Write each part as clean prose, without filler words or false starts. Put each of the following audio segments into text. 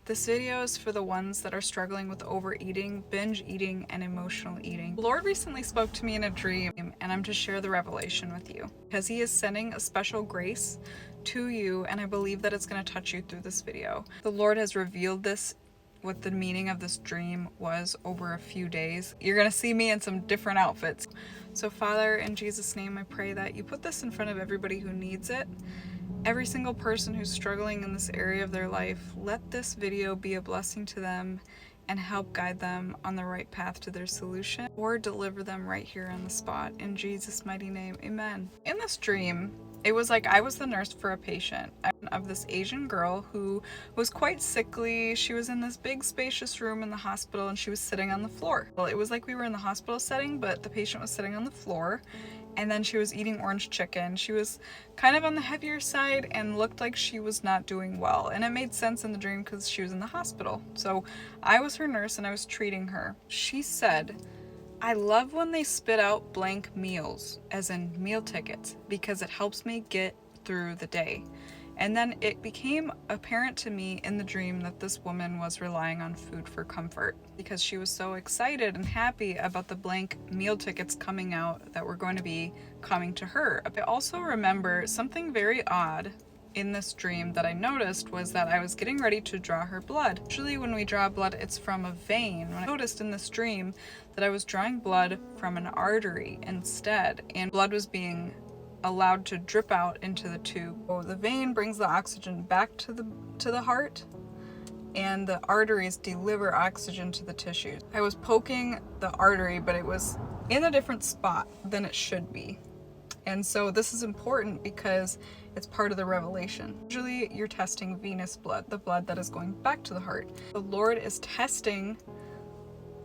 This video is for the ones that are struggling with overeating, binge eating, and emotional eating. The Lord recently spoke to me in a dream, and I'm to share the revelation with you because He is sending a special grace to you, and I believe that it's going to touch you through this video. The Lord has revealed this, what the meaning of this dream was, over a few days. You're going to see me in some different outfits. So Father, in Jesus' name, I pray that you put this in front of everybody who needs it. Every single person who's struggling in this area of their life, let this video be a blessing to them and help guide them on the right path to their solution, or deliver them right here on the spot. In Jesus' mighty name, amen. In this dream, it was like I was the nurse for a patient of this Asian girl who was quite sickly. She was in this big spacious room in the hospital and she was sitting on the floor. Well, it was like we were in the hospital setting, but the patient was sitting on the floor. And then she was eating orange chicken. She was kind of on the heavier side and looked like she was not doing well. And it made sense in the dream because she was in the hospital. So I was her nurse and I was treating her. She said, "I love when they spit out blank meals," as in meal tickets, because it helps me get through the day. And then it became apparent to me in the dream that this woman was relying on food for comfort because she was so excited and happy about the blank meal tickets coming out that were going to be coming to her. I also remember something very odd in this dream that I noticed was that I was getting ready to draw her blood. Usually when we draw blood, it's from a vein. I noticed in this dream that I was drawing blood from an artery instead, and blood was being allowed to drip out into the tube. So the vein brings the oxygen back to the heart, and the arteries deliver oxygen to the tissues. I was poking the artery, but it was in a different spot than it should be. And so this is important because it's part of the revelation. Usually you're testing venous blood, the blood that is going back to the heart. The Lord is testing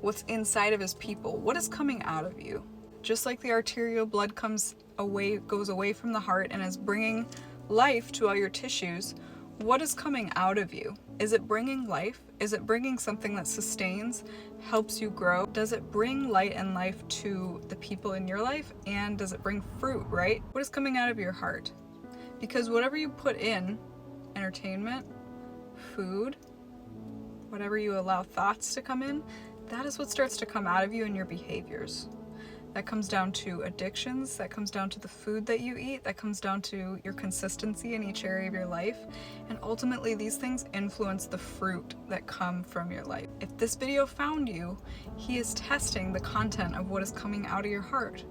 what's inside of His people. What is coming out of you? Just like the arterial blood goes away from the heart and is bringing life to all your tissues, what is coming out of you? Is it bringing life? Is it bringing something that sustains, helps you grow? Does it bring light and life to the people in your life? And does it bring fruit, right? What is coming out of your heart? Because whatever you put in, entertainment, food, whatever you allow thoughts to come in, that is what starts to come out of you in your behaviors. That comes down to addictions, that comes down to the food that you eat, that comes down to your consistency in each area of your life. And ultimately, these things influence the fruit that come from your life. If this video found you, He is testing the content of what is coming out of your heart.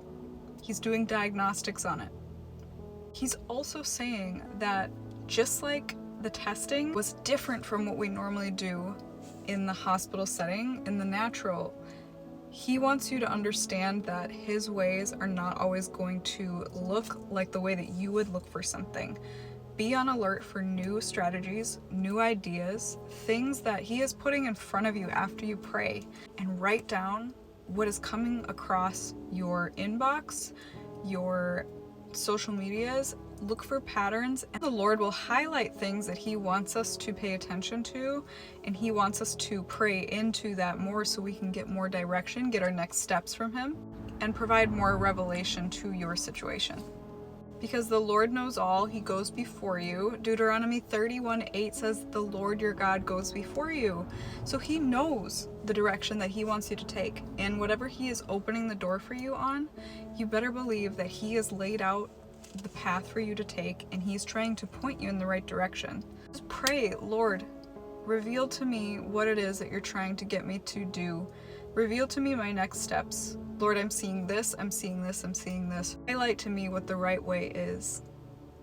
He's doing diagnostics on it. He's also saying that just like the testing was different from what we normally do in the hospital setting, in the natural, He wants you to understand that His ways are not always going to look like the way that you would look for something. Be on alert for new strategies, new ideas, things that He is putting in front of you after you pray, and write down what is coming across your inbox, your social medias. Look for patterns, and the Lord will highlight things that He wants us to pay attention to, and He wants us to pray into that more so we can get more direction, get our next steps from Him, and provide more revelation to your situation. Because the Lord knows all, He goes before you. Deuteronomy 31:8 says the Lord your God goes before you. So He knows the direction that He wants you to take, and whatever He is opening the door for you on, you better believe that He has laid out the path for you to take, and He's trying to point you in the right direction. Just pray, Lord, reveal to me what it is that you're trying to get me to do. Reveal to me my next steps. Lord, I'm seeing this, I'm seeing this, I'm seeing this. Highlight to me what the right way is.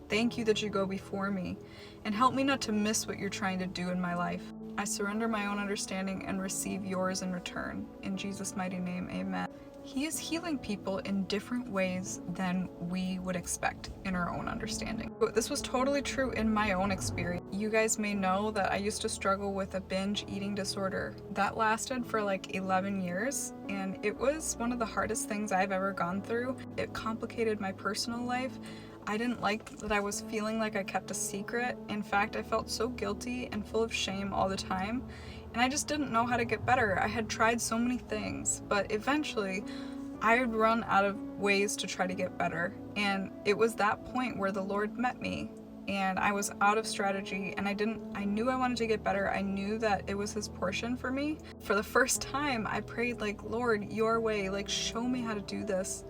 Thank you that you go before me, and help me not to miss what you're trying to do in my life. I surrender my own understanding and receive yours in return. In Jesus' mighty name, amen. He is healing people in different ways than we would expect in our own understanding. This was totally true in my own experience. You guys may know that I used to struggle with a binge eating disorder. That lasted for like 11 years, and it was one of the hardest things I've ever gone through. It complicated my personal life. I didn't like that I was feeling like I kept a secret. In fact, I felt so guilty and full of shame all the time. And I just didn't know how to get better. I had tried so many things, but eventually I would run out of ways to try to get better. And it was that point where the Lord met me and I was out of strategy, and I knew I wanted to get better. I knew that it was his portion for me. For the first time, I prayed like, Lord, your way, like show me how to do this.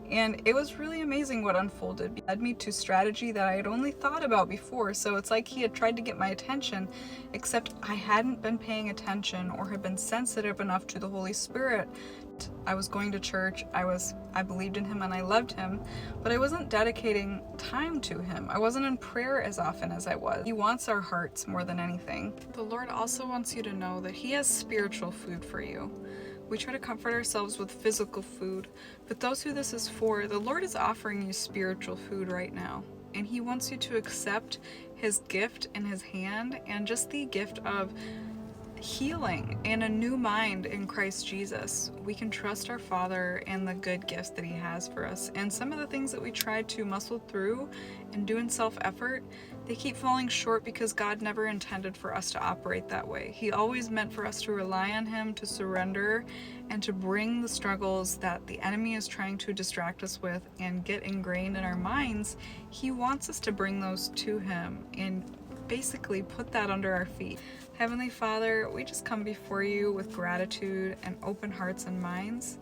And it was really amazing what unfolded. It led me to strategy that I had only thought about before. So it's like he had tried to get my attention, except I hadn't been paying attention or had been sensitive enough to the Holy Spirit. I was going to church, I believed in him and I loved him, but I wasn't dedicating time to him. I wasn't in prayer as often as I was. He wants our hearts more than anything. The Lord also wants you to know that he has spiritual food for you. We try to comfort ourselves with physical food, but those who this is for, the Lord is offering you spiritual food right now. And he wants you to accept his gift in his hand, and just the gift of healing and a new mind in Christ Jesus. We can trust our Father and the good gifts that he has for us. And some of the things that we try to muscle through and do in self-effort, they keep falling short because God never intended for us to operate that way. He always meant for us to rely on him, to surrender, and to bring the struggles that the enemy is trying to distract us with and get ingrained in our minds. He wants us to bring those to him and basically put that under our feet. Heavenly Father, we just come before you with gratitude and open hearts and minds.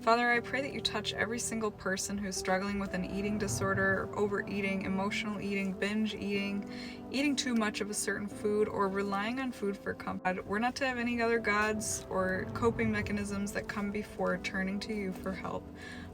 Father, I pray that you touch every single person who's struggling with an eating disorder, overeating, emotional eating, binge eating, eating too much of a certain food, or relying on food for comfort. We're not to have any other gods or coping mechanisms that come before turning to you for help.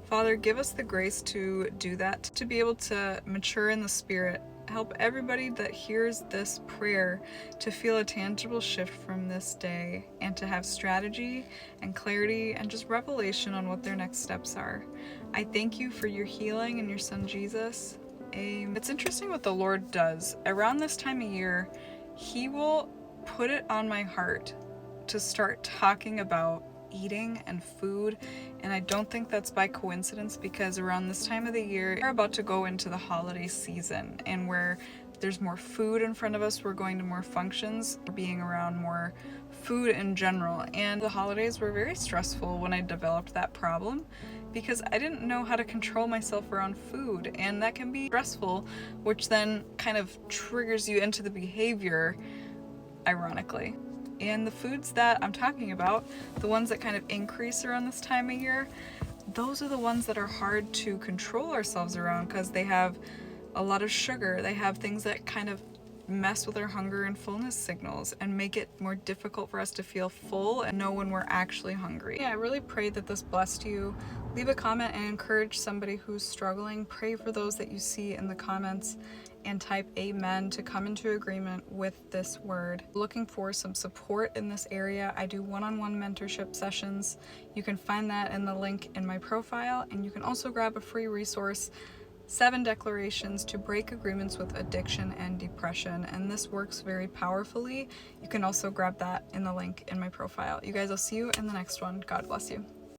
Father, give us the grace to do that, to be able to mature in the Spirit. Help everybody that hears this prayer to feel a tangible shift from this day, and to have strategy and clarity and just revelation on what their next steps are. I thank you for your healing in your son Jesus. It's interesting what the Lord does. Around this time of year, he will put it on my heart to start talking about eating and food, and I don't think that's by coincidence, because around this time of the year we're about to go into the holiday season, and where there's more food in front of us, we're going to more functions, being around more food in general. And the holidays were very stressful when I developed that problem, because I didn't know how to control myself around food, and that can be stressful, which then kind of triggers you into the behavior, ironically. And the foods that I'm talking about, the ones that kind of increase around this time of year, those are the ones that are hard to control ourselves around, because they have a lot of sugar. They have things that kind of mess with our hunger and fullness signals and make it more difficult for us to feel full and know when we're actually hungry. Yeah, I really pray that this blessed you. Leave a comment and encourage somebody who's struggling. Pray for those that you see in the comments, and type amen to come into agreement with this word. Looking for some support in this area, I do one-on-one mentorship sessions. You can find that in the link in my profile, and you can also grab a free resource, 7 declarations to break agreements with addiction and depression, and this works very powerfully. You can also grab that in the link in my profile. You guys, I'll see you in the next one. God bless you.